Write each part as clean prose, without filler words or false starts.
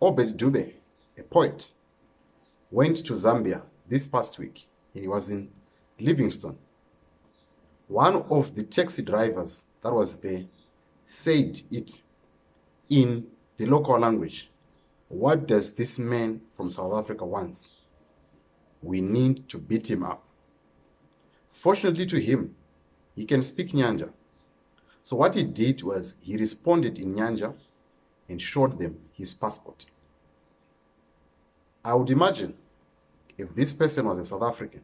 Obed Dube, a poet, went to Zambia this past week. He was in Livingstone. One of the taxi drivers that was there said it in the local language. What does this man from South Africa want? We need to beat him up. Fortunately to him, he can speak Nyanja. So what he did was he responded in Nyanja and showed them his passport. I would imagine if this person was a South African,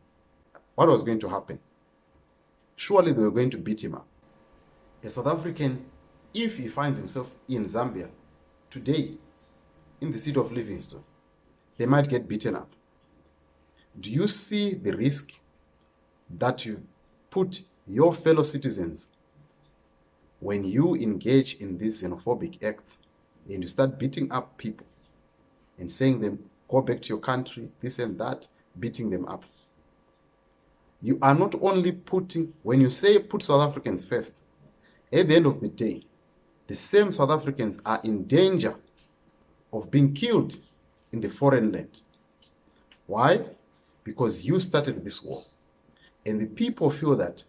what was going to happen? Surely they were going to beat him up. A South African, if he finds himself in Zambia today, in the city of Livingstone, they might get beaten up. Do you see the risk that you put your fellow citizens when you engage in these xenophobic acts and you start beating up people and saying them, go back to your country, this and that, beating them up? You are not only putting, when you say put South Africans first, at the end of the day, the same South Africans are in danger of being killed in the foreign land. Why? Because you started this war. And the people feel that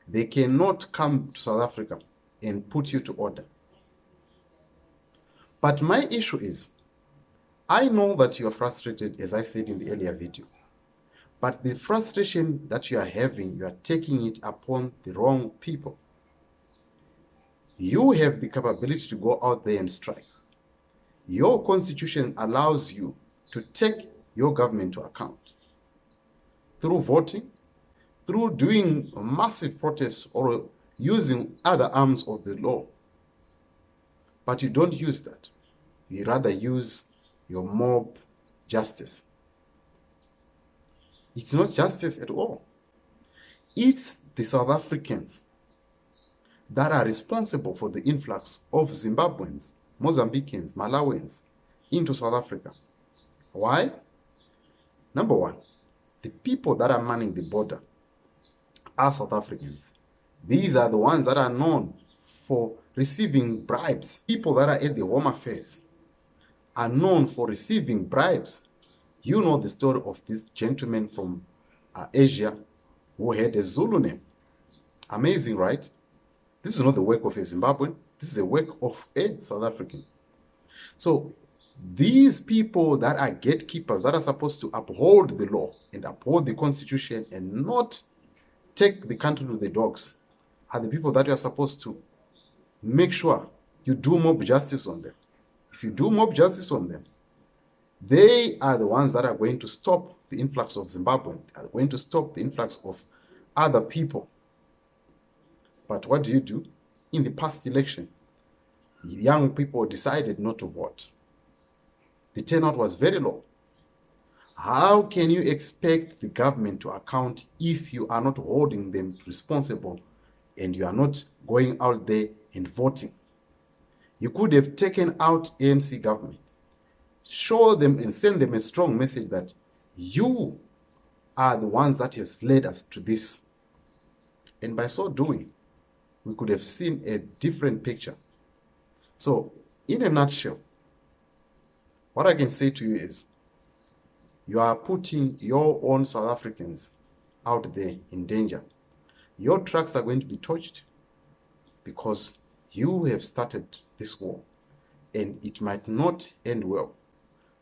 they cannot come to South Africa and put you to order. But my issue is, I know that you are frustrated, as I said in the earlier video. But the frustration that you are having, you are taking it upon the wrong people. You have the capability to go out there and strike. Your constitution allows you to take your government to account through voting, through doing massive protests or using other arms of the law. But you don't use that. You rather use your mob justice. It's not justice at all. It's the South Africans that are responsible for the influx of Zimbabweans, Mozambicans, Malawians into South Africa. Why? Number one, the people that are manning the border are South Africans. These are the ones that are known for receiving bribes. People that are at the Home Affairs are known for receiving bribes. You know the story of this gentleman from Asia who had a Zulu name. Amazing, right? This is not the work of a Zimbabwean. This is the work of a South African. So these people that are gatekeepers, that are supposed to uphold the law and uphold the constitution and not take the country to the dogs, are the people that you are supposed to make sure you do mob justice on them. If you do mob justice on them, they are the ones that are going to stop the influx of Zimbabweans, are going to stop the influx of other people. But what do? In the past election, young people decided not to vote. The turnout was very low. How can you expect the government to account if you are not holding them responsible and you are not going out there and voting? You could have taken out ANC government, show them and send them a strong message that you are the ones that has led us to this. And by so doing, we could have seen a different picture. So, in a nutshell, what I can say to you is, you are putting your own South Africans out there in danger. Your trucks are going to be torched because you have started this war and it might not end well.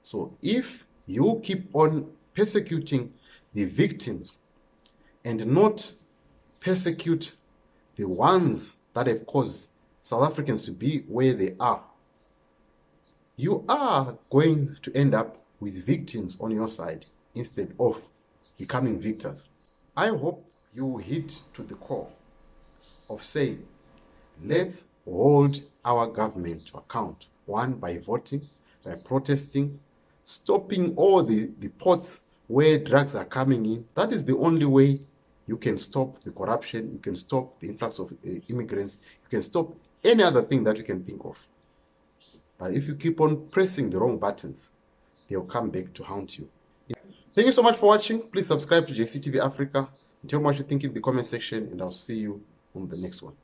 So if you keep on persecuting the victims and not persecute the ones that have caused South Africans to be where they are, you are going to end up with victims on your side instead of becoming victors. I hope you hit to the core of saying, let's hold our government to account. One, by voting, by protesting, stopping all the ports where drugs are coming in. That is the only way you can stop the corruption, you can stop the influx of immigrants, you can stop any other thing that you can think of. But if you keep on pressing the wrong buttons, they'll come back to haunt you. Thank you so much for watching. Please subscribe to JCTV Africa. Tell me what you think in the comment section, and I'll see you on the next one.